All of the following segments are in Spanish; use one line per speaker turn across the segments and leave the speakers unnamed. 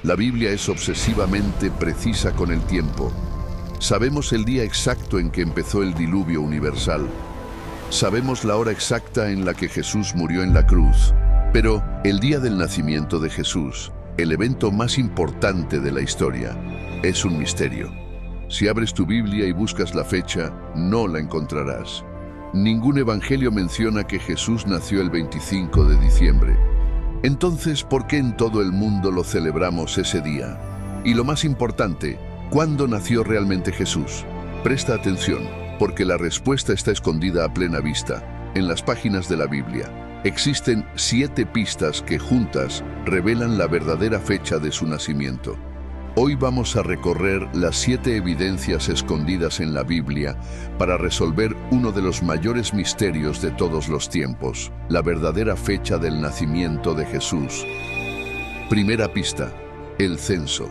La Biblia es obsesivamente precisa con el tiempo. Sabemos el día exacto en que empezó el diluvio universal. Sabemos la hora exacta en la que Jesús murió en la cruz. Pero el día del nacimiento de Jesús, el evento más importante de la historia, es un misterio. Si abres tu Biblia y buscas la fecha, no la encontrarás. Ningún evangelio menciona que Jesús nació el 25 de diciembre. Entonces, ¿por qué en todo el mundo lo celebramos ese día? Y lo más importante, ¿cuándo nació realmente Jesús? Presta atención, porque la respuesta está escondida a plena vista, en las páginas de la Biblia. Existen 7 pistas que juntas revelan la verdadera fecha de su nacimiento. Hoy vamos a recorrer las 7 evidencias escondidas en la Biblia para resolver uno de los mayores misterios de todos los tiempos, la verdadera fecha del nacimiento de Jesús. Primera pista, el censo.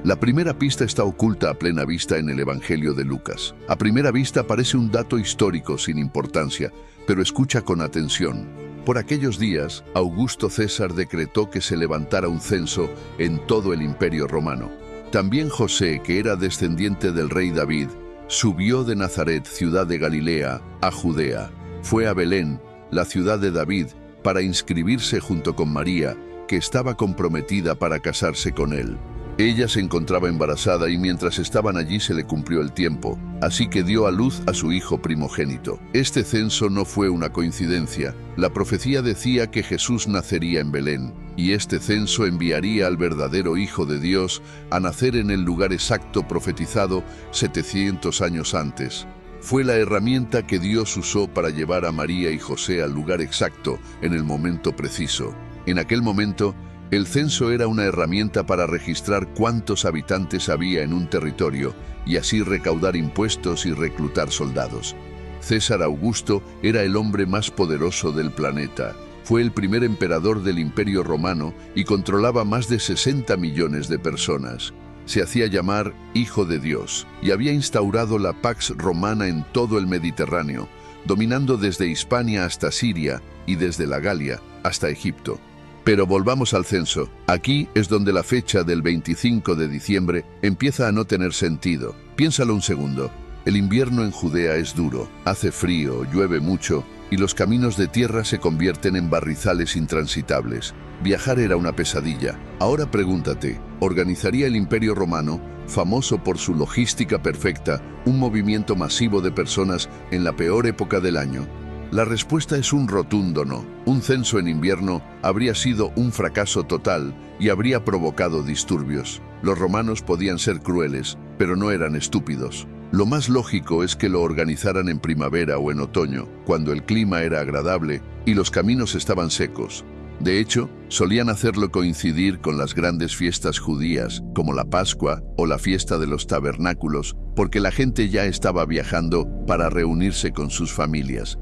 La primera pista está oculta a plena vista en el Evangelio de Lucas. A primera vista parece un dato histórico sin importancia, pero escucha con atención. Por aquellos días, Augusto César decretó que se levantara un censo en todo el Imperio Romano. También José, que era descendiente del rey David, subió de Nazaret, ciudad de Galilea, a Judea. Fue a Belén, la ciudad de David, para inscribirse junto con María, que estaba comprometida para casarse con él. Ella se encontraba embarazada y mientras estaban allí se le cumplió el tiempo, así que dio a luz a su hijo primogénito. Este censo no fue una coincidencia. La profecía decía que Jesús nacería en Belén, y este censo enviaría al verdadero Hijo de Dios a nacer en el lugar exacto profetizado 700 años antes. Fue la herramienta que Dios usó para llevar a María y José al lugar exacto en el momento preciso. En aquel momento, el censo era una herramienta para registrar cuántos habitantes había en un territorio y así recaudar impuestos y reclutar soldados. César Augusto era el hombre más poderoso del planeta. Fue el primer emperador del Imperio Romano y controlaba más de 60 millones de personas. Se hacía llamar Hijo de Dios y había instaurado la Pax Romana en todo el Mediterráneo, dominando desde Hispania hasta Siria y desde la Galia hasta Egipto. Pero volvamos al censo. Aquí es donde la fecha del 25 de diciembre empieza a no tener sentido. Piénsalo un segundo. El invierno en Judea es duro, hace frío, llueve mucho y los caminos de tierra se convierten en barrizales intransitables. Viajar era una pesadilla. Ahora pregúntate, ¿organizaría el Imperio Romano, famoso por su logística perfecta, un movimiento masivo de personas en la peor época del año? La respuesta es un rotundo no. Un censo en invierno habría sido un fracaso total y habría provocado disturbios. Los romanos podían ser crueles, pero no eran estúpidos. Lo más lógico es que lo organizaran en primavera o en otoño, cuando el clima era agradable y los caminos estaban secos. De hecho, solían hacerlo coincidir con las grandes fiestas judías, como la Pascua o la fiesta de los tabernáculos, porque la gente ya estaba viajando para reunirse con sus familias.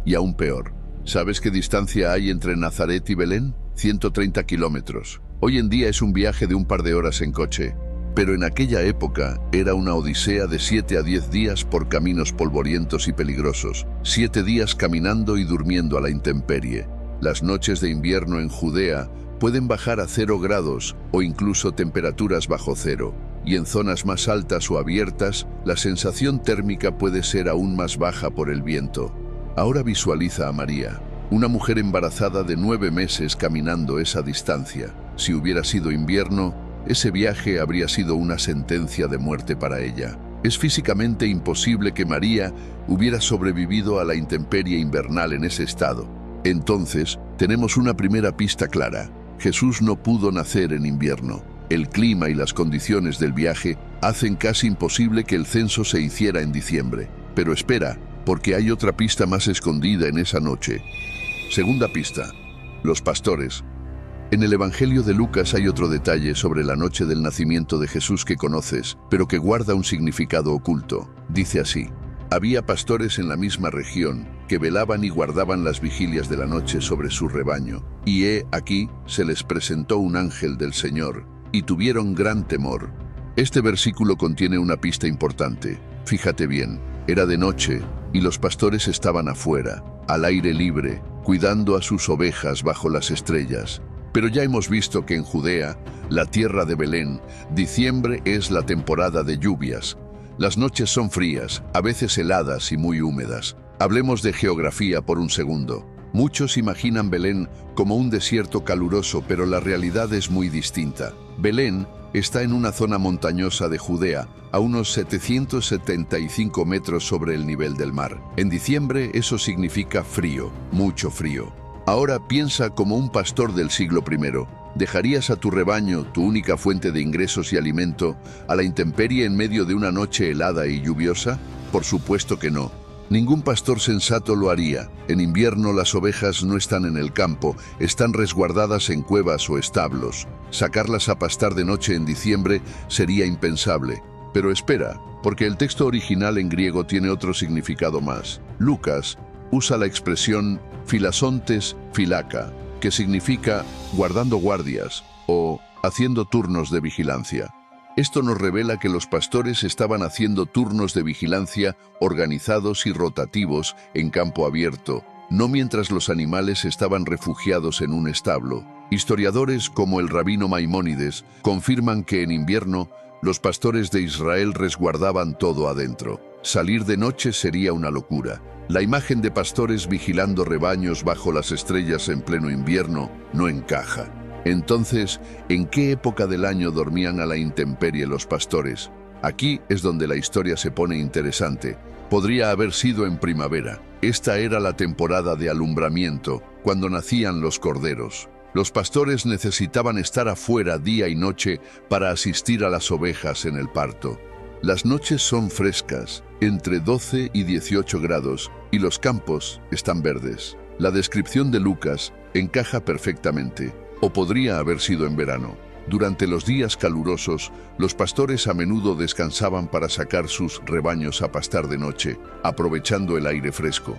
Y aún peor, ¿sabes qué distancia hay entre Nazaret y Belén? 130 kilómetros. Hoy en día es un viaje de un par de horas en coche, pero en aquella época era una odisea de 7 a 10 días por caminos polvorientos y peligrosos. 7 días caminando y durmiendo a la intemperie. Las noches de invierno en Judea pueden bajar a 0 grados o incluso temperaturas bajo cero. Y en zonas más altas o abiertas, la sensación térmica puede ser aún más baja por el viento. Ahora visualiza a María, una mujer embarazada de 9 meses caminando esa distancia. Si hubiera sido invierno, ese viaje habría sido una sentencia de muerte para ella. Es físicamente imposible que María hubiera sobrevivido a la intemperie invernal en ese estado. Entonces, tenemos una primera pista clara. Jesús no pudo nacer en invierno. El clima y las condiciones del viaje hacen casi imposible que el censo se hiciera en diciembre. Pero espera, porque hay otra pista más escondida en esa noche. Segunda pista, los pastores. En el Evangelio de Lucas hay otro detalle sobre la noche del nacimiento de Jesús que conoces, pero que guarda un significado oculto. Dice así: había pastores en la misma región que velaban y guardaban las vigilias de la noche sobre su rebaño. Y he aquí se les presentó un ángel del Señor, y tuvieron gran temor. Este versículo contiene una pista importante. Fíjate bien, era de noche, y los pastores estaban afuera, al aire libre, cuidando a sus ovejas bajo las estrellas. Pero ya hemos visto que en Judea, la tierra de Belén, diciembre es la temporada de lluvias. Las noches son frías, a veces heladas y muy húmedas. Hablemos de geografía por un segundo. Muchos imaginan Belén como un desierto caluroso, pero la realidad es muy distinta. Belén está en una zona montañosa de Judea, a unos 775 metros sobre el nivel del mar. En diciembre eso significa frío, mucho frío. Ahora piensa como un pastor del siglo I. ¿Dejarías a tu rebaño, tu única fuente de ingresos y alimento, a la intemperie en medio de una noche helada y lluviosa? Por supuesto que no. Ningún pastor sensato lo haría. En invierno las ovejas no están en el campo, están resguardadas en cuevas o establos. Sacarlas a pastar de noche en diciembre sería impensable. Pero espera, porque el texto original en griego tiene otro significado más. Lucas usa la expresión filasontes filaca, que significa guardando guardias o haciendo turnos de vigilancia. Esto nos revela que los pastores estaban haciendo turnos de vigilancia organizados y rotativos en campo abierto, no mientras los animales estaban refugiados en un establo. Historiadores como el rabino Maimónides confirman que en invierno los pastores de Israel resguardaban todo adentro. Salir de noche sería una locura. La imagen de pastores vigilando rebaños bajo las estrellas en pleno invierno no encaja. Entonces, ¿en qué época del año dormían a la intemperie los pastores? Aquí es donde la historia se pone interesante. Podría haber sido en primavera. Esta era la temporada de alumbramiento, cuando nacían los corderos. Los pastores necesitaban estar afuera día y noche para asistir a las ovejas en el parto. Las noches son frescas, entre 12 y 18 grados, y los campos están verdes. La descripción de Lucas encaja perfectamente. O podría haber sido en verano. Durante los días calurosos, los pastores a menudo descansaban para sacar sus rebaños a pastar de noche, aprovechando el aire fresco.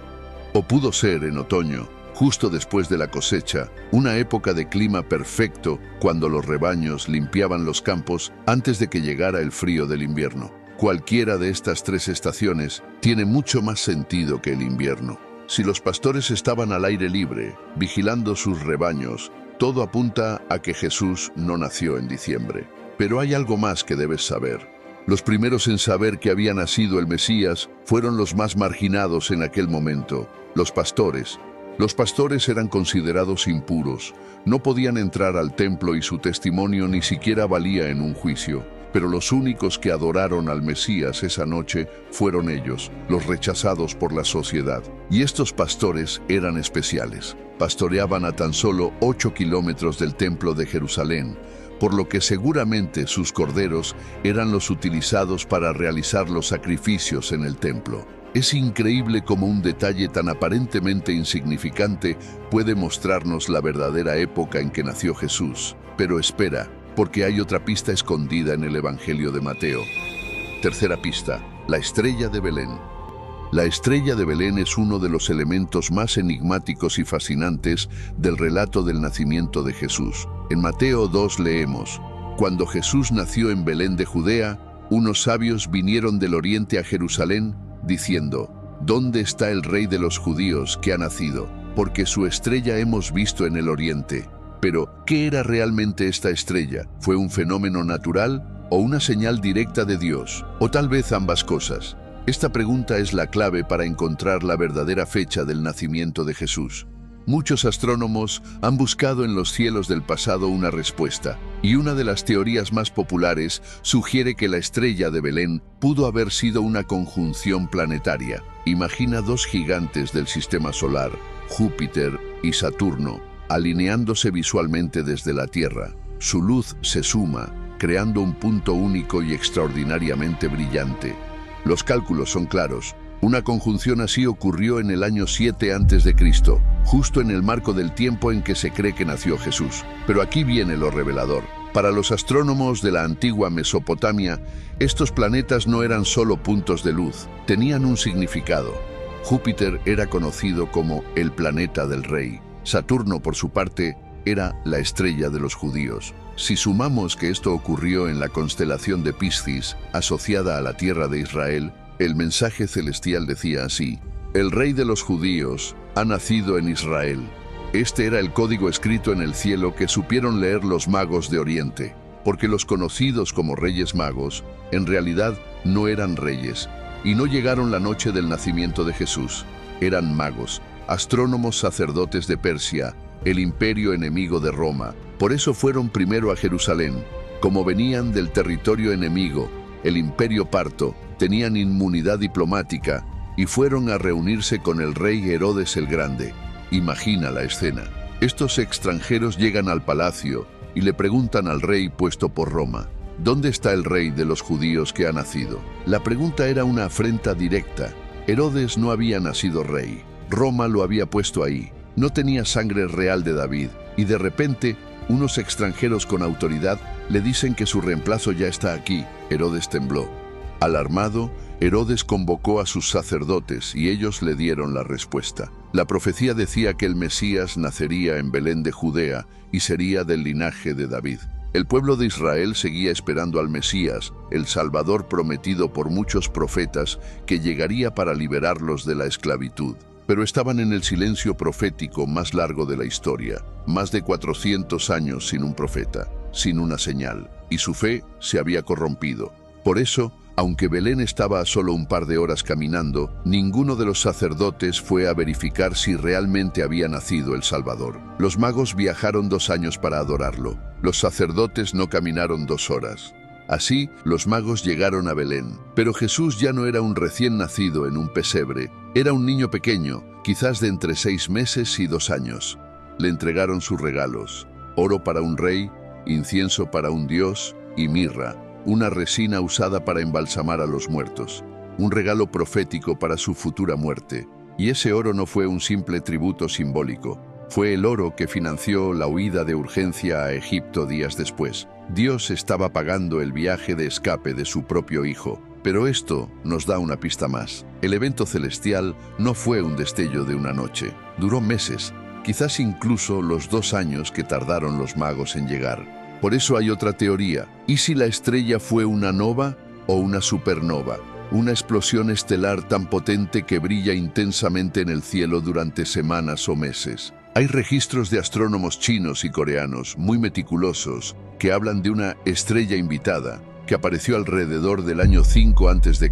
O pudo ser en otoño, justo después de la cosecha, una época de clima perfecto cuando los rebaños limpiaban los campos antes de que llegara el frío del invierno. Cualquiera de estas tres estaciones tiene mucho más sentido que el invierno. Si los pastores estaban al aire libre, vigilando sus rebaños, todo apunta a que Jesús no nació en diciembre. Pero hay algo más que debes saber. Los primeros en saber que había nacido el Mesías fueron los más marginados en aquel momento, los pastores. Los pastores eran considerados impuros, no podían entrar al templo y su testimonio ni siquiera valía en un juicio. Pero los únicos que adoraron al Mesías esa noche fueron ellos, los rechazados por la sociedad. Y estos pastores eran especiales. Pastoreaban a tan solo 8 kilómetros del templo de Jerusalén, por lo que seguramente sus corderos eran los utilizados para realizar los sacrificios en el templo. Es increíble cómo un detalle tan aparentemente insignificante puede mostrarnos la verdadera época en que nació Jesús. Pero espera, porque hay otra pista escondida en el Evangelio de Mateo. Tercera pista, la estrella de Belén. La estrella de Belén es uno de los elementos más enigmáticos y fascinantes del relato del nacimiento de Jesús. En Mateo 2 leemos: Cuando Jesús nació en Belén de Judea, unos sabios vinieron del oriente a Jerusalén, diciendo: ¿Dónde está el rey de los judíos que ha nacido? Porque su estrella hemos visto en el oriente. Pero, ¿qué era realmente esta estrella? ¿Fue un fenómeno natural o una señal directa de Dios? O tal vez ambas cosas. Esta pregunta es la clave para encontrar la verdadera fecha del nacimiento de Jesús. Muchos astrónomos han buscado en los cielos del pasado una respuesta, y una de las teorías más populares sugiere que la estrella de Belén pudo haber sido una conjunción planetaria. Imagina dos gigantes del sistema solar, Júpiter y Saturno, alineándose visualmente desde la Tierra. Su luz se suma, creando un punto único y extraordinariamente brillante. Los cálculos son claros. Una conjunción así ocurrió en el año 7 a.C., justo en el marco del tiempo en que se cree que nació Jesús. Pero aquí viene lo revelador. Para los astrónomos de la antigua Mesopotamia, estos planetas no eran solo puntos de luz, tenían un significado. Júpiter era conocido como el planeta del rey. Saturno, por su parte, era la estrella de los judíos. Si sumamos que esto ocurrió en la constelación de Piscis, asociada a la tierra de Israel, el mensaje celestial decía así: el rey de los judíos ha nacido en Israel. Este era el código escrito en el cielo que supieron leer los magos de Oriente, porque los conocidos como Reyes Magos, en realidad no eran reyes, y no llegaron la noche del nacimiento de Jesús. Eran magos, astrónomos sacerdotes de Persia, el imperio enemigo de Roma. Por eso fueron primero a Jerusalén. Como venían del territorio enemigo, el imperio parto, tenían inmunidad diplomática, y fueron a reunirse con el rey Herodes el Grande. Imagina la escena. Estos extranjeros llegan al palacio y le preguntan al rey puesto por Roma: ¿dónde está el rey de los judíos que ha nacido? La pregunta era una afrenta directa. Herodes no había nacido rey. Roma lo había puesto ahí. No tenía sangre real de David, y de repente, unos extranjeros con autoridad le dicen que su reemplazo ya está aquí. Herodes tembló. Alarmado, Herodes convocó a sus sacerdotes y ellos le dieron la respuesta. La profecía decía que el Mesías nacería en Belén de Judea y sería del linaje de David. El pueblo de Israel seguía esperando al Mesías, el Salvador prometido por muchos profetas que llegaría para liberarlos de la esclavitud. Pero estaban en el silencio profético más largo de la historia, más de 400 años sin un profeta, sin una señal, y su fe se había corrompido. Por eso, aunque Belén estaba a solo un par de horas caminando, ninguno de los sacerdotes fue a verificar si realmente había nacido el Salvador. Los magos viajaron 2 años para adorarlo. Los sacerdotes no caminaron 2 horas. Así, los magos llegaron a Belén. Pero Jesús ya no era un recién nacido en un pesebre. Era un niño pequeño, quizás de entre 6 meses y 2 años. Le entregaron sus regalos: oro para un rey, incienso para un dios y mirra, una resina usada para embalsamar a los muertos, un regalo profético para su futura muerte. Y ese oro no fue un simple tributo simbólico, fue el oro que financió la huida de urgencia a Egipto días después. Dios estaba pagando el viaje de escape de su propio hijo. Pero esto nos da una pista más. El evento celestial no fue un destello de una noche, duró meses, quizás incluso los 2 años que tardaron los magos en llegar. Por eso hay otra teoría. ¿Y si la estrella fue una nova o una supernova? Una explosión estelar tan potente que brilla intensamente en el cielo durante semanas o meses. Hay registros de astrónomos chinos y coreanos muy meticulosos que hablan de una estrella invitada que apareció alrededor del año 5 a.C.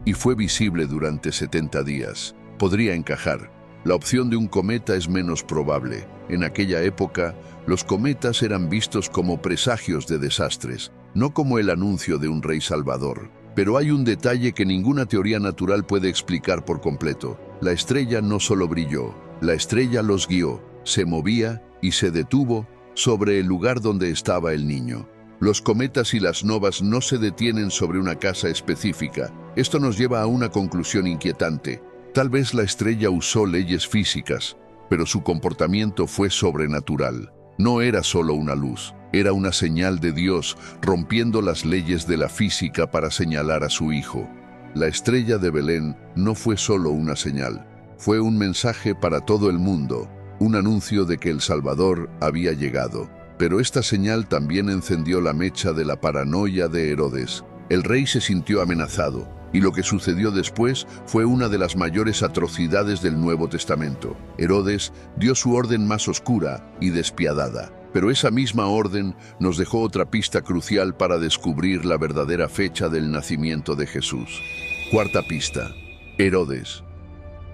y fue visible durante 70 días. Podría encajar. La opción de un cometa es menos probable. En aquella época, los cometas eran vistos como presagios de desastres, no como el anuncio de un rey salvador. Pero hay un detalle que ninguna teoría natural puede explicar por completo. La estrella no solo brilló, la estrella los guió, se movía y se detuvo sobre el lugar donde estaba el niño. Los cometas y las novas no se detienen sobre una casa específica. Esto nos lleva a una conclusión inquietante. Tal vez la estrella usó leyes físicas, pero su comportamiento fue sobrenatural. No era solo una luz, era una señal de Dios rompiendo las leyes de la física para señalar a su hijo. La estrella de Belén no fue solo una señal, fue un mensaje para todo el mundo, un anuncio de que el Salvador había llegado. Pero esta señal también encendió la mecha de la paranoia de Herodes. El rey se sintió amenazado, y lo que sucedió después fue una de las mayores atrocidades del Nuevo Testamento. Herodes dio su orden más oscura y despiadada, pero esa misma orden nos dejó otra pista crucial para descubrir la verdadera fecha del nacimiento de Jesús. Cuarta pista: Herodes.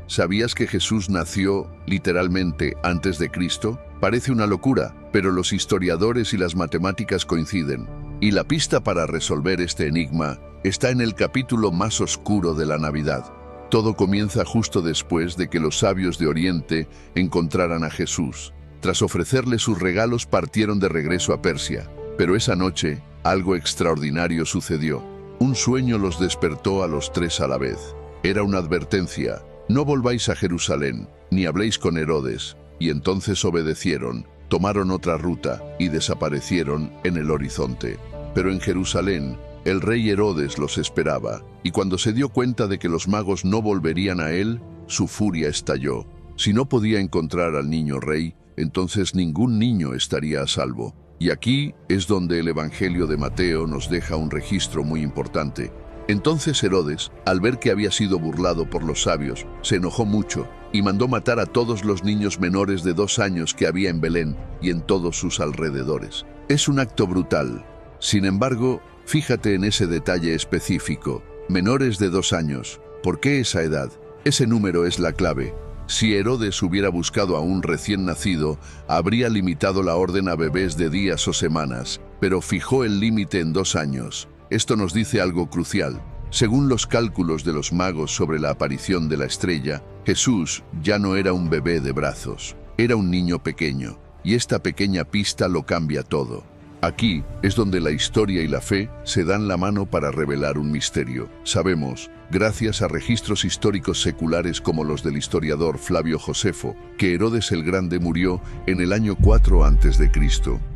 ¿Sabías que Jesús nació literalmente antes de Cristo? Parece una locura, pero los historiadores y las matemáticas coinciden. Y la pista para resolver este enigma está en el capítulo más oscuro de la Navidad. Todo comienza justo después de que los sabios de Oriente encontraran a Jesús. Tras ofrecerle sus regalos, partieron de regreso a Persia. Pero esa noche, algo extraordinario sucedió. Un sueño los despertó a los 3 a la vez. Era una advertencia: no volváis a Jerusalén, ni habléis con Herodes. Y entonces obedecieron, tomaron otra ruta y desaparecieron en el horizonte. Pero en Jerusalén, el rey Herodes los esperaba, y cuando se dio cuenta de que los magos no volverían a él, su furia estalló. Si no podía encontrar al niño rey, entonces ningún niño estaría a salvo. Y aquí es donde el Evangelio de Mateo nos deja un registro muy importante. Entonces Herodes, al ver que había sido burlado por los sabios, se enojó mucho y mandó matar a todos los niños menores de 2 años que había en Belén y en todos sus alrededores. Es un acto brutal. Sin embargo, fíjate en ese detalle específico. Menores de 2 años. ¿Por qué esa edad? Ese número es la clave. Si Herodes hubiera buscado a un recién nacido, habría limitado la orden a bebés de días o semanas, pero fijó el límite en 2 años. Esto nos dice algo crucial. Según los cálculos de los magos sobre la aparición de la estrella, Jesús ya no era un bebé de brazos, era un niño pequeño, y esta pequeña pista lo cambia todo. Aquí es donde la historia y la fe se dan la mano para revelar un misterio. Sabemos, gracias a registros históricos seculares como los del historiador Flavio Josefo, que Herodes el Grande murió en el año 4 a.C.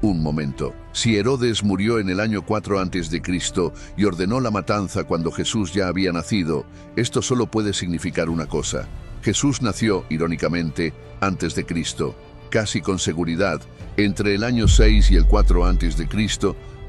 Un momento. Si Herodes murió en el año 4 a.C. y ordenó la matanza cuando Jesús ya había nacido, esto solo puede significar una cosa. Jesús nació, irónicamente, antes de Cristo. Casi con seguridad, entre el año 6 y el 4 a.C.,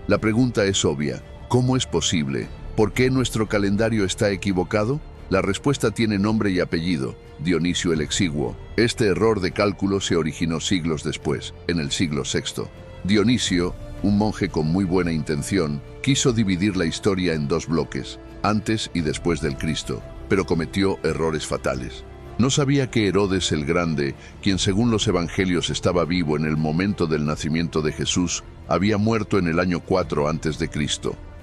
la pregunta es obvia. ¿Cómo es posible? ¿Por qué nuestro calendario está equivocado? La respuesta tiene nombre y apellido: Dionisio el Exiguo. Este error de cálculo se originó siglos después, en el siglo VI. Dionisio, un monje con muy buena intención, quiso dividir la historia en 2 bloques, antes y después del Cristo, pero cometió errores fatales. No sabía que Herodes el Grande, quien según los evangelios estaba vivo en el momento del nacimiento de Jesús, había muerto en el año 4 a.C.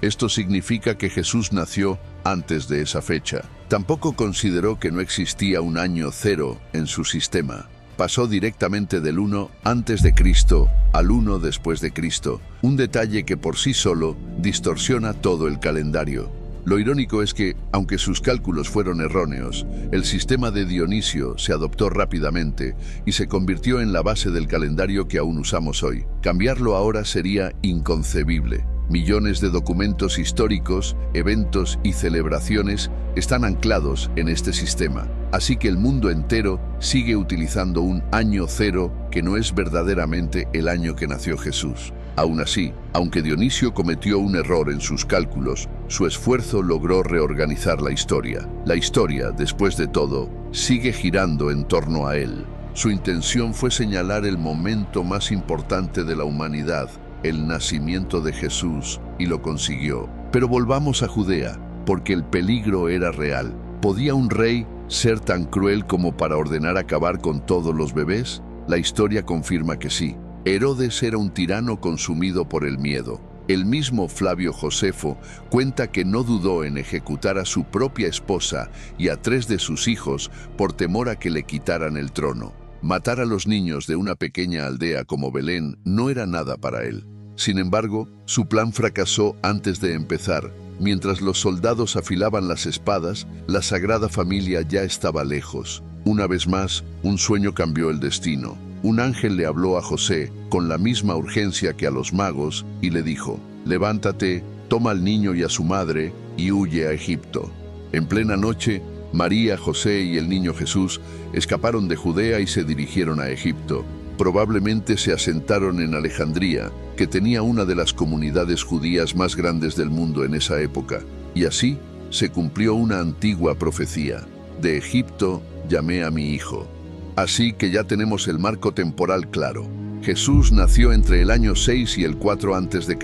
Esto significa que Jesús nació antes de esa fecha. Tampoco consideró que no existía un año 0 en su sistema. Pasó directamente del 1 antes de Cristo al 1 después de Cristo, un detalle que por sí solo distorsiona todo el calendario. Lo irónico es que, aunque sus cálculos fueron erróneos, el sistema de Dionisio se adoptó rápidamente y se convirtió en la base del calendario que aún usamos hoy. Cambiarlo ahora sería inconcebible. Millones de documentos históricos, eventos y celebraciones están anclados en este sistema. Así que el mundo entero sigue utilizando un año 0 que no es verdaderamente el año que nació Jesús. Aún así, aunque Dionisio cometió un error en sus cálculos, su esfuerzo logró reorganizar la historia. La historia, después de todo, sigue girando en torno a él. Su intención fue señalar el momento más importante de la humanidad, el nacimiento de Jesús, y lo consiguió. Pero volvamos a Judea, porque el peligro era real. ¿Podía un rey ser tan cruel como para ordenar acabar con todos los bebés? La historia confirma que sí. Herodes era un tirano consumido por el miedo. El mismo Flavio Josefo cuenta que no dudó en ejecutar a su propia esposa y a 3 de sus hijos por temor a que le quitaran el trono. Matar a los niños de una pequeña aldea como Belén no era nada para él. Sin embargo, su plan fracasó antes de empezar. Mientras los soldados afilaban las espadas, la Sagrada Familia ya estaba lejos. Una vez más, un sueño cambió el destino. Un ángel le habló a José con la misma urgencia que a los magos y le dijo: «Levántate, toma al niño y a su madre y huye a Egipto». En plena noche, María, José y el niño Jesús escaparon de Judea y se dirigieron a Egipto. Probablemente se asentaron en Alejandría, que tenía una de las comunidades judías más grandes del mundo en esa época. Y así se cumplió una antigua profecía: «De Egipto llamé a mi hijo». Así que ya tenemos el marco temporal claro. Jesús nació entre el año 6 y el 4 a.C.,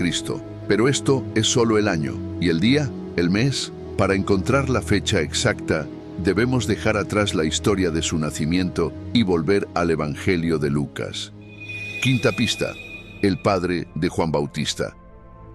pero esto es solo el año. ¿Y el día? ¿El mes? Para encontrar la fecha exacta, debemos dejar atrás la historia de su nacimiento y volver al Evangelio de Lucas. Quinta pista: el padre de Juan Bautista.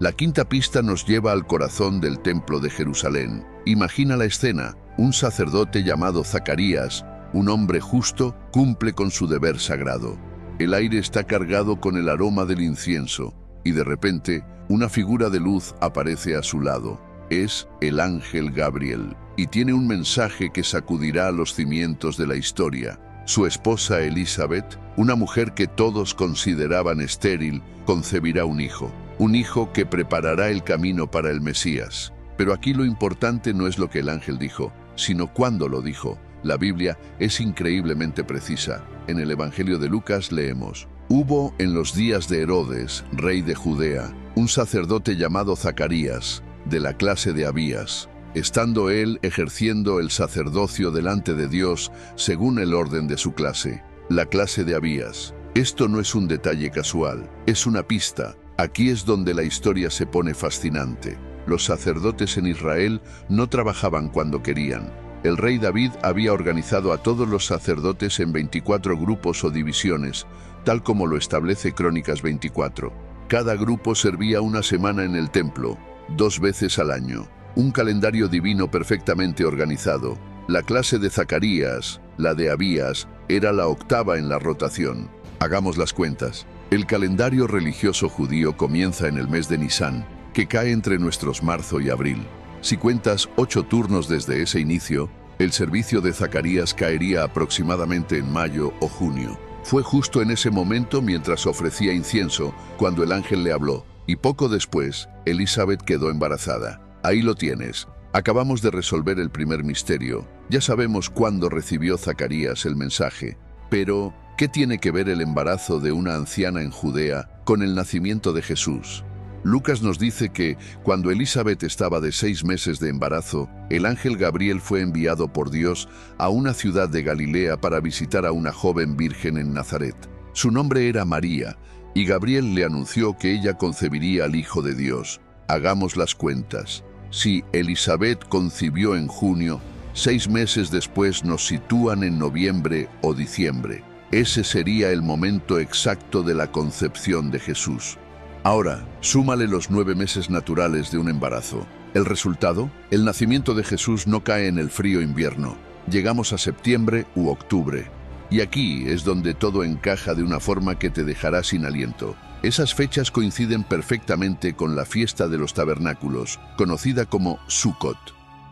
La quinta pista nos lleva al corazón del templo de Jerusalén. Imagina la escena: un sacerdote llamado Zacarías, un hombre justo, cumple con su deber sagrado. El aire está cargado con el aroma del incienso, y de repente, una figura de luz aparece a su lado. Es el ángel Gabriel, y tiene un mensaje que sacudirá los cimientos de la historia. Su esposa Elizabeth, una mujer que todos consideraban estéril, concebirá un hijo que preparará el camino para el Mesías. Pero aquí lo importante no es lo que el ángel dijo, sino cuándo lo dijo. La Biblia es increíblemente precisa. En el Evangelio de Lucas leemos: «Hubo en los días de Herodes, rey de Judea, un sacerdote llamado Zacarías, de la clase de Abías. estando él ejerciendo el sacerdocio delante de Dios según el orden de su clase, la clase de Abías. Esto no es un detalle casual, es una pista. Aquí es donde la historia se pone fascinante. Los sacerdotes en Israel no trabajaban cuando querían. El rey David había organizado a todos los sacerdotes en 24 grupos o divisiones, tal como lo establece Crónicas 24. Cada grupo servía una semana en el templo, 2 veces al año. Un calendario divino perfectamente organizado. La clase de Zacarías, la de Abías, era la 8ª en la rotación. Hagamos las cuentas. El calendario religioso judío comienza en el mes de Nisán, que cae entre nuestros marzo y abril. Si cuentas 8 turnos desde ese inicio, el servicio de Zacarías caería aproximadamente en mayo o junio. Fue justo en ese momento, mientras ofrecía incienso, cuando el ángel le habló, y poco después, Elizabeth quedó embarazada. Ahí lo tienes. Acabamos de resolver el primer misterio. Ya sabemos cuándo recibió Zacarías el mensaje. Pero, ¿qué tiene que ver el embarazo de una anciana en Judea con el nacimiento de Jesús? Lucas nos dice que, cuando Elizabeth estaba de 6 meses de embarazo, el ángel Gabriel fue enviado por Dios a una ciudad de Galilea para visitar a una joven virgen en Nazaret. Su nombre era María, y Gabriel le anunció que ella concebiría al Hijo de Dios. Hagamos las cuentas. Si Elizabeth concibió en junio, 6 meses después nos sitúan en noviembre o diciembre. Ese sería el momento exacto de la concepción de Jesús. Ahora, súmale los 9 meses naturales de un embarazo. ¿El resultado? El nacimiento de Jesús no cae en el frío invierno. Llegamos a septiembre u octubre. Y aquí es donde todo encaja de una forma que te dejará sin aliento. Esas fechas coinciden perfectamente con la fiesta de los tabernáculos, conocida como Sukkot.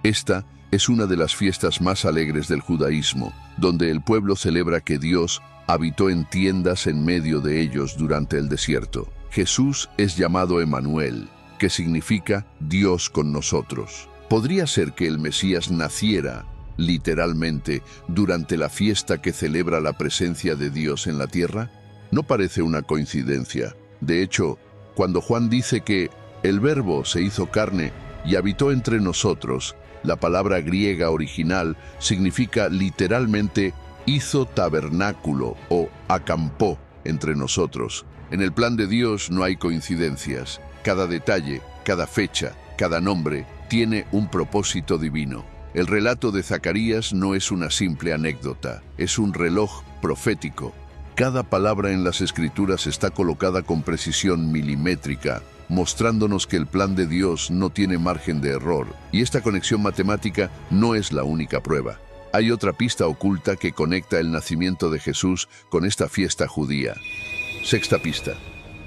Esta es una de las fiestas más alegres del judaísmo, donde el pueblo celebra que Dios habitó en tiendas en medio de ellos durante el desierto. Jesús es llamado Emmanuel, que significa Dios con nosotros. ¿Podría ser que el Mesías naciera, literalmente, durante la fiesta que celebra la presencia de Dios en la tierra? No parece una coincidencia. De hecho, cuando Juan dice que el Verbo se hizo carne y habitó entre nosotros, la palabra griega original significa literalmente hizo tabernáculo o acampó entre nosotros. En el plan de Dios no hay coincidencias. Cada detalle, cada fecha, cada nombre tiene un propósito divino. El relato de Zacarías no es una simple anécdota, es un reloj profético. Cada palabra en las Escrituras está colocada con precisión milimétrica, mostrándonos que el plan de Dios no tiene margen de error, y esta conexión matemática no es la única prueba. Hay otra pista oculta que conecta el nacimiento de Jesús con esta fiesta judía. Sexta pista: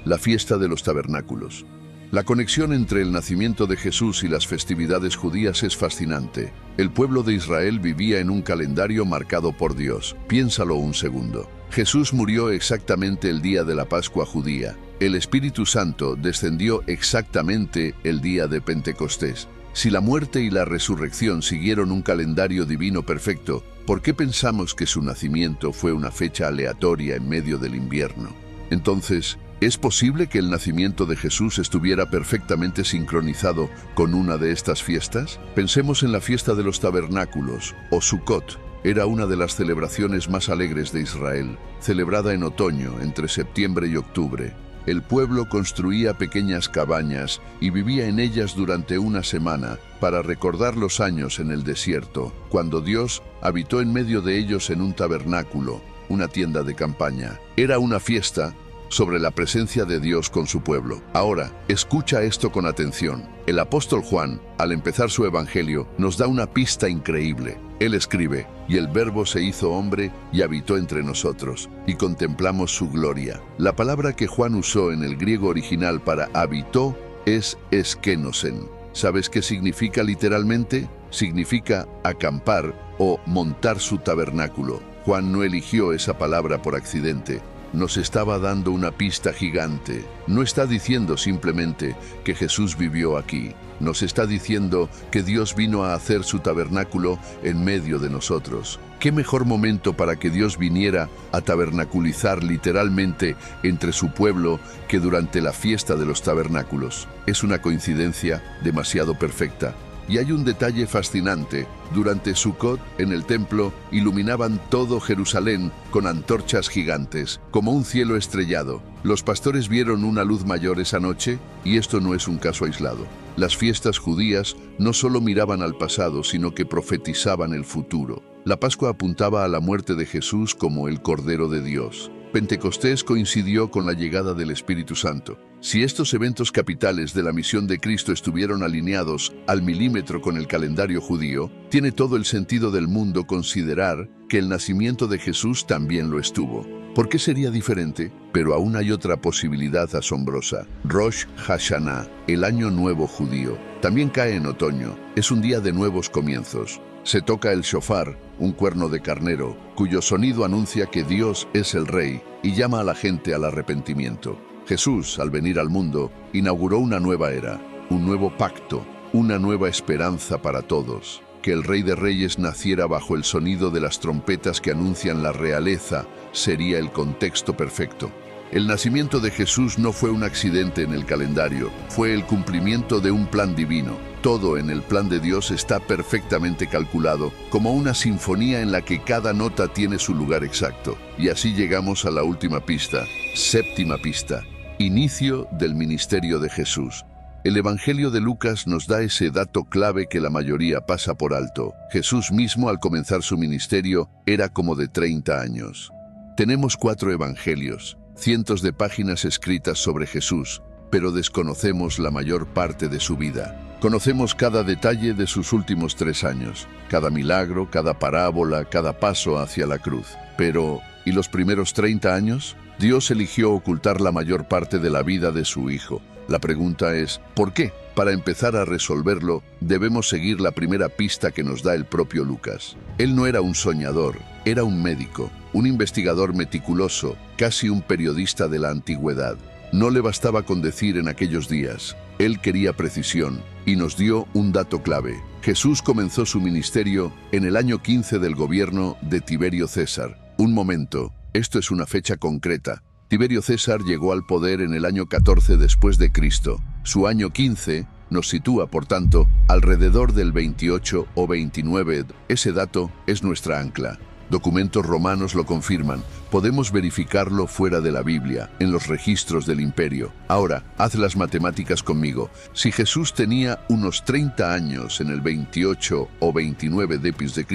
la fiesta de los tabernáculos. La conexión entre el nacimiento de Jesús y las festividades judías es fascinante. El pueblo de Israel vivía en un calendario marcado por Dios. Piénsalo un segundo. Jesús murió exactamente el día de la Pascua judía. El Espíritu Santo descendió exactamente el día de Pentecostés. Si la muerte y la resurrección siguieron un calendario divino perfecto, ¿por qué pensamos que su nacimiento fue una fecha aleatoria en medio del invierno? Entonces, ¿es posible que el nacimiento de Jesús estuviera perfectamente sincronizado con una de estas fiestas? Pensemos en la fiesta de los tabernáculos, o Sukkot. Era una de las celebraciones más alegres de Israel, celebrada en otoño, entre septiembre y octubre. El pueblo construía pequeñas cabañas y vivía en ellas durante una semana para recordar los años en el desierto, cuando Dios habitó en medio de ellos en un tabernáculo, una tienda de campaña. Era una fiesta sobre la presencia de Dios con su pueblo. Ahora, escucha esto con atención. El apóstol Juan, al empezar su evangelio, nos da una pista increíble. Él escribe: y el Verbo se hizo hombre y habitó entre nosotros, y contemplamos su gloria. La palabra que Juan usó en el griego original para habitó es eskenosen. ¿Sabes qué significa literalmente? Significa acampar o montar su tabernáculo. Juan no eligió esa palabra por accidente. Nos estaba dando una pista gigante. No está diciendo simplemente que Jesús vivió aquí. Nos está diciendo que Dios vino a hacer su tabernáculo en medio de nosotros. ¿Qué mejor momento para que Dios viniera a tabernaculizar literalmente entre su pueblo que durante la fiesta de los tabernáculos? Es una coincidencia demasiado perfecta. Y hay un detalle fascinante. Durante Sukkot, en el templo, iluminaban todo Jerusalén con antorchas gigantes, como un cielo estrellado. Los pastores vieron una luz mayor esa noche, y esto no es un caso aislado. Las fiestas judías no solo miraban al pasado, sino que profetizaban el futuro. La Pascua apuntaba a la muerte de Jesús como el Cordero de Dios. Pentecostés coincidió con la llegada del Espíritu Santo. Si estos eventos capitales de la misión de Cristo estuvieron alineados al milímetro con el calendario judío, tiene todo el sentido del mundo considerar que el nacimiento de Jesús también lo estuvo. ¿Por qué sería diferente? Pero aún hay otra posibilidad asombrosa. Rosh Hashanah, el Año Nuevo judío, también cae en otoño. Es un día de nuevos comienzos. Se toca el shofar, un cuerno de carnero, cuyo sonido anuncia que Dios es el Rey y llama a la gente al arrepentimiento. Jesús, al venir al mundo, inauguró una nueva era, un nuevo pacto, una nueva esperanza para todos. Que el Rey de Reyes naciera bajo el sonido de las trompetas que anuncian la realeza sería el contexto perfecto. El nacimiento de Jesús no fue un accidente en el calendario, fue el cumplimiento de un plan divino. Todo en el plan de Dios está perfectamente calculado, como una sinfonía en la que cada nota tiene su lugar exacto. Y así llegamos a la última pista, séptima pista, inicio del ministerio de Jesús. El Evangelio de Lucas nos da ese dato clave que la mayoría pasa por alto. Jesús mismo, al comenzar su ministerio, era como de 30 años. Tenemos 4 evangelios, cientos de páginas escritas sobre Jesús, pero desconocemos la mayor parte de su vida. Conocemos cada detalle de sus últimos 3 años, cada milagro, cada parábola, cada paso hacia la cruz. Pero, ¿y los primeros 30 años? Dios eligió ocultar la mayor parte de la vida de su Hijo. La pregunta es, ¿por qué? Para empezar a resolverlo, debemos seguir la primera pista que nos da el propio Lucas. Él no era un soñador, era un médico, un investigador meticuloso, casi un periodista de la antigüedad. No le bastaba con decir en aquellos días. Él quería precisión y nos dio un dato clave. Jesús comenzó su ministerio en el año 15 del gobierno de Tiberio César. Un momento, esto es una fecha concreta. Tiberio César llegó al poder en el año 14 después de Cristo. Su año 15 nos sitúa, por tanto, alrededor del 28 o 29. Ese dato es nuestra ancla. Documentos romanos lo confirman. Podemos verificarlo fuera de la Biblia, en los registros del imperio. Ahora, haz las matemáticas conmigo. Si Jesús tenía unos 30 años en el 28 o 29 d.C.,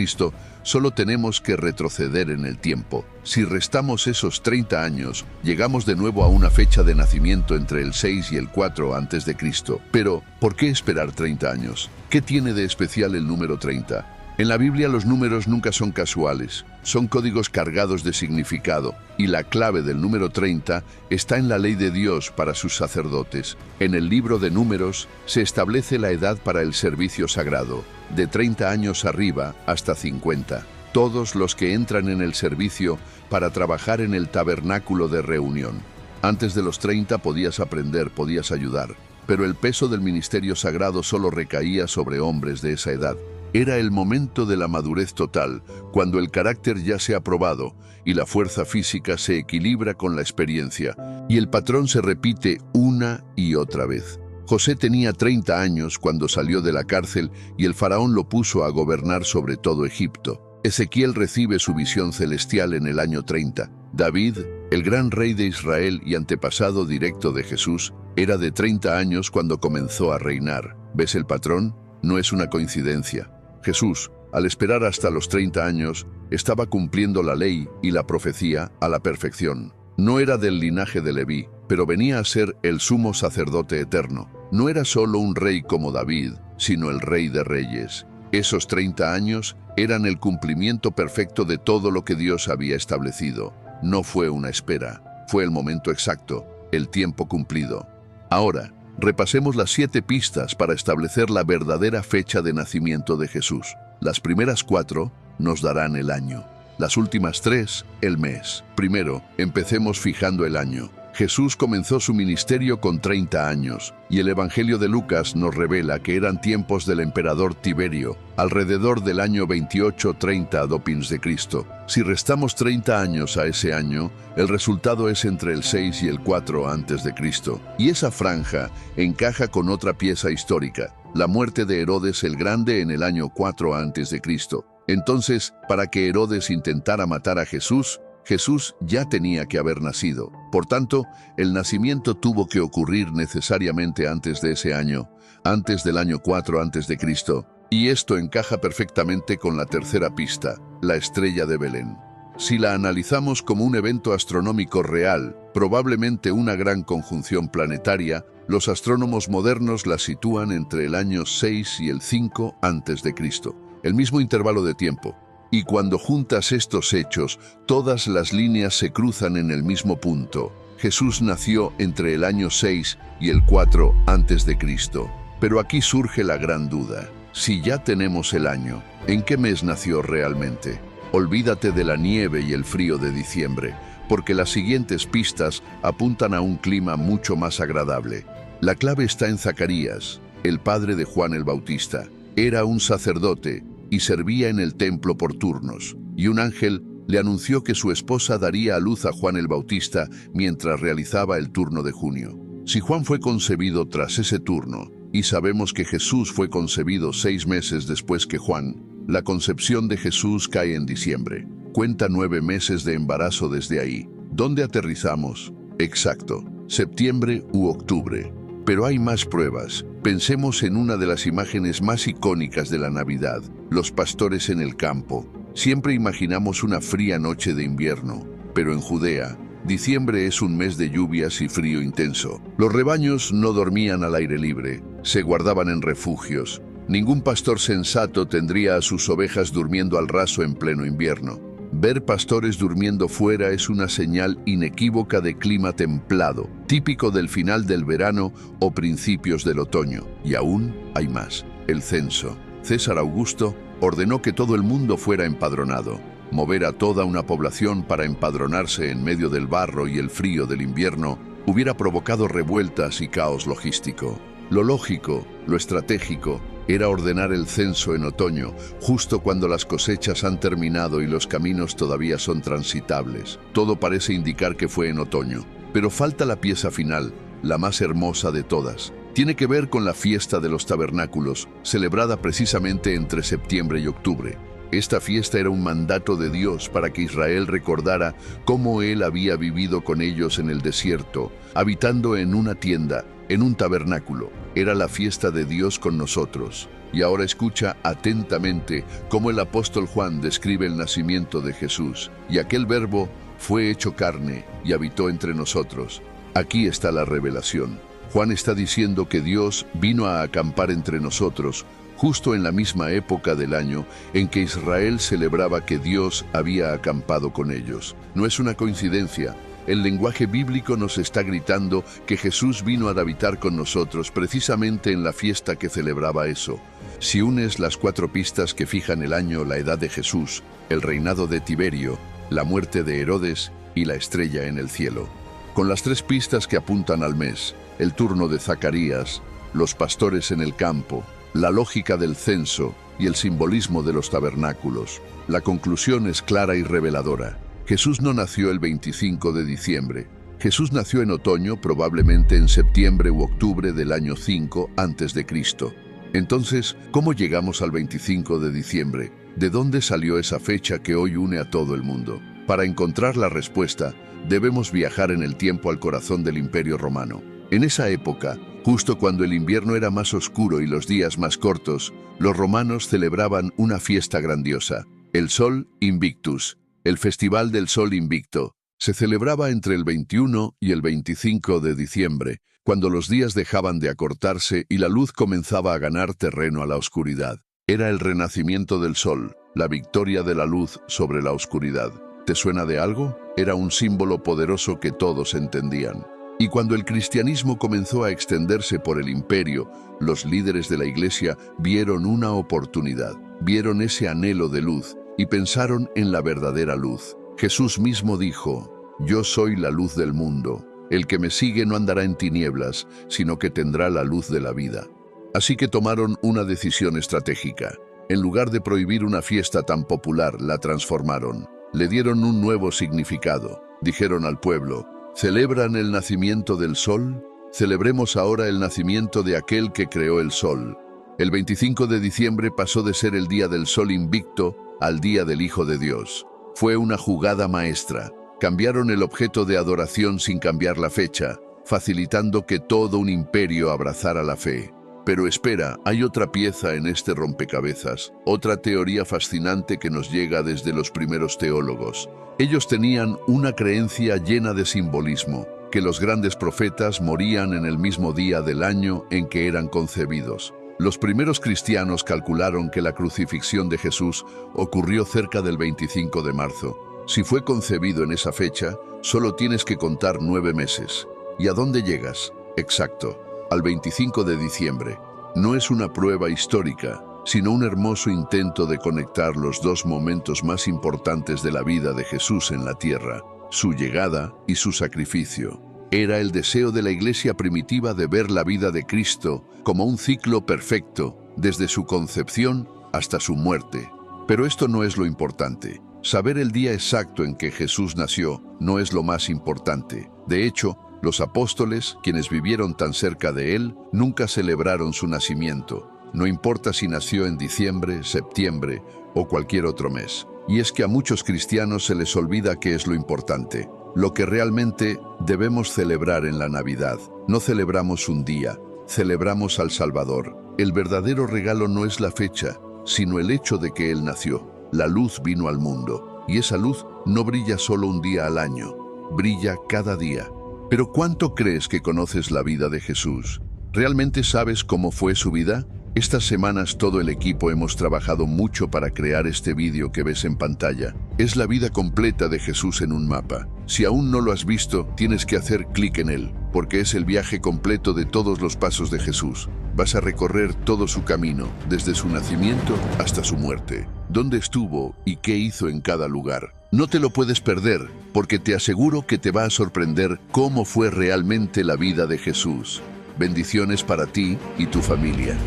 solo tenemos que retroceder en el tiempo. Si restamos esos 30 años, llegamos de nuevo a una fecha de nacimiento entre el 6 y el 4 a.C. Pero, ¿por qué esperar 30 años? ¿Qué tiene de especial el número 30? En la Biblia los números nunca son casuales, son códigos cargados de significado, y la clave del número 30 está en la ley de Dios para sus sacerdotes. En el libro de Números se establece la edad para el servicio sagrado, de 30 años arriba hasta 50. Todos los que entran en el servicio para trabajar en el tabernáculo de reunión. Antes de los 30 podías aprender, podías ayudar, pero el peso del ministerio sagrado solo recaía sobre hombres de esa edad. Era el momento de la madurez total, cuando el carácter ya se ha probado y la fuerza física se equilibra con la experiencia, y el patrón se repite una y otra vez. José tenía 30 años cuando salió de la cárcel y el faraón lo puso a gobernar sobre todo Egipto. Ezequiel recibe su visión celestial en el año 30. David, el gran rey de Israel y antepasado directo de Jesús, era de 30 años cuando comenzó a reinar. ¿Ves el patrón? No es una coincidencia. Jesús, al esperar hasta los 30 años, estaba cumpliendo la ley y la profecía a la perfección. No era del linaje de Leví, pero venía a ser el sumo sacerdote eterno. No era solo un rey como David, sino el Rey de Reyes. Esos 30 años eran el cumplimiento perfecto de todo lo que Dios había establecido. No fue una espera, fue el momento exacto, el tiempo cumplido. Ahora, repasemos las 7 pistas para establecer la verdadera fecha de nacimiento de Jesús. Las primeras 4 nos darán el año. Las últimas 3, el mes. Primero, empecemos fijando el año. Jesús comenzó su ministerio con 30 años, y el Evangelio de Lucas nos revela que eran tiempos del emperador Tiberio, alrededor del año 28-30 d.C. Si restamos 30 años a ese año, el resultado es entre el 6 y el 4 a.C. Y esa franja encaja con otra pieza histórica. la muerte de Herodes el Grande en el año 4 a.C. Entonces, para que Herodes intentara matar a Jesús, Jesús ya tenía que haber nacido. Por tanto, el nacimiento tuvo que ocurrir necesariamente antes de ese año, antes del año 4 a.C. Y esto encaja perfectamente con la tercera pista, la estrella de Belén. Si la analizamos como un evento astronómico real, probablemente una gran conjunción planetaria, los astrónomos modernos la sitúan entre el año 6 y el 5 a.C., el mismo intervalo de tiempo. Y cuando juntas estos hechos, todas las líneas se cruzan en el mismo punto. Jesús nació entre el año 6 y el 4 a.C. Pero aquí surge la gran duda. Si ya tenemos el año, ¿en qué mes nació realmente? Olvídate de la nieve y el frío de diciembre, porque las siguientes pistas apuntan a un clima mucho más agradable. La clave está en Zacarías, el padre de Juan el Bautista. Era un sacerdote y servía en el templo por turnos, y un ángel le anunció que su esposa daría a luz a Juan el Bautista mientras realizaba el turno de junio. Si Juan fue concebido tras ese turno, y sabemos que Jesús fue concebido 6 meses después que Juan, la concepción de Jesús cae en diciembre. Cuenta 9 meses de embarazo desde ahí. ¿Dónde aterrizamos? Exacto, septiembre u octubre. Pero hay más pruebas. Pensemos en una de las imágenes más icónicas de la Navidad, los pastores en el campo. Siempre imaginamos una fría noche de invierno, pero en Judea, diciembre es un mes de lluvias y frío intenso. Los rebaños no dormían al aire libre, se guardaban en refugios. Ningún pastor sensato tendría a sus ovejas durmiendo al raso en pleno invierno. Ver pastores durmiendo fuera es una señal inequívoca de clima templado, típico del final del verano o principios del otoño. Y aún hay más. El censo. César Augusto ordenó que todo el mundo fuera empadronado. Mover a toda una población para empadronarse en medio del barro y el frío del invierno hubiera provocado revueltas y caos logístico. Lo lógico, lo estratégico, era ordenar el censo en otoño, justo cuando las cosechas han terminado y los caminos todavía son transitables. Todo parece indicar que fue en otoño, pero falta la pieza final, la más hermosa de todas. Tiene que ver con la fiesta de los tabernáculos, celebrada precisamente entre septiembre y octubre. Esta fiesta era un mandato de Dios para que Israel recordara cómo Él había vivido con ellos en el desierto, habitando en una tienda, en un tabernáculo. Era la fiesta de Dios con nosotros. Y ahora escucha atentamente cómo el apóstol Juan describe el nacimiento de Jesús. Y aquel verbo fue hecho carne y habitó entre nosotros. Aquí está la revelación. Juan está diciendo que Dios vino a acampar entre nosotros, justo en la misma época del año en que Israel celebraba que Dios había acampado con ellos. No es una coincidencia. El lenguaje bíblico nos está gritando que Jesús vino a habitar con nosotros precisamente en la fiesta que celebraba eso. Si unes las 4 pistas que fijan el año, la edad de Jesús, el reinado de Tiberio, la muerte de Herodes y la estrella en el cielo, con las 3 pistas que apuntan al mes, el turno de Zacarías, los pastores en el campo, la lógica del censo y el simbolismo de los tabernáculos, la conclusión es clara y reveladora. Jesús no nació el 25 de diciembre. Jesús nació en otoño, probablemente en septiembre u octubre del año 5 a.C. Entonces, ¿cómo llegamos al 25 de diciembre? ¿De dónde salió esa fecha que hoy une a todo el mundo? Para encontrar la respuesta, debemos viajar en el tiempo al corazón del Imperio Romano. En esa época, justo cuando el invierno era más oscuro y los días más cortos, los romanos celebraban una fiesta grandiosa, el Sol Invictus, el Festival del Sol Invicto. Se celebraba entre el 21 y el 25 de diciembre, cuando los días dejaban de acortarse y la luz comenzaba a ganar terreno a la oscuridad. Era el renacimiento del sol, la victoria de la luz sobre la oscuridad. ¿Te suena de algo? Era un símbolo poderoso que todos entendían. Y cuando el cristianismo comenzó a extenderse por el imperio, los líderes de la iglesia vieron una oportunidad, vieron ese anhelo de luz y pensaron en la verdadera luz. Jesús mismo dijo: «Yo soy la luz del mundo. El que me sigue no andará en tinieblas, sino que tendrá la luz de la vida». Así que tomaron una decisión estratégica. En lugar de prohibir una fiesta tan popular, la transformaron. Le dieron un nuevo significado. Dijeron al pueblo: ¿celebran el nacimiento del sol? Celebremos ahora el nacimiento de aquel que creó el sol. El 25 de diciembre pasó de ser el día del sol invicto al día del Hijo de Dios. Fue una jugada maestra. Cambiaron el objeto de adoración sin cambiar la fecha, facilitando que todo un imperio abrazara la fe. Pero espera, hay otra pieza en este rompecabezas, otra teoría fascinante que nos llega desde los primeros teólogos. Ellos tenían una creencia llena de simbolismo, que los grandes profetas morían en el mismo día del año en que eran concebidos. Los primeros cristianos calcularon que la crucifixión de Jesús ocurrió cerca del 25 de marzo. Si fue concebido en esa fecha, solo tienes que contar 9 meses. ¿Y a dónde llegas? Exacto, al 25 de diciembre. No es una prueba histórica, sino un hermoso intento de conectar los dos momentos más importantes de la vida de Jesús en la tierra, su llegada y su sacrificio. Era el deseo de la iglesia primitiva de ver la vida de Cristo como un ciclo perfecto, desde su concepción hasta su muerte. Pero esto no es lo importante. Saber el día exacto en que Jesús nació no es lo más importante. De hecho, los apóstoles, quienes vivieron tan cerca de él, nunca celebraron su nacimiento. No importa si nació en diciembre, septiembre o cualquier otro mes. Y es que a muchos cristianos se les olvida qué es lo importante. Lo que realmente debemos celebrar en la Navidad. No celebramos un día, celebramos al Salvador. El verdadero regalo no es la fecha, sino el hecho de que Él nació. La luz vino al mundo, y esa luz no brilla solo un día al año, brilla cada día. Pero ¿cuánto crees que conoces la vida de Jesús? ¿Realmente sabes cómo fue su vida? Estas semanas todo el equipo hemos trabajado mucho para crear este vídeo que ves en pantalla. Es la vida completa de Jesús en un mapa. Si aún no lo has visto, tienes que hacer clic en él, porque es el viaje completo de todos los pasos de Jesús. Vas a recorrer todo su camino, desde su nacimiento hasta su muerte. ¿Dónde estuvo y qué hizo en cada lugar? No te lo puedes perder, porque te aseguro que te va a sorprender cómo fue realmente la vida de Jesús. Bendiciones para ti y tu familia.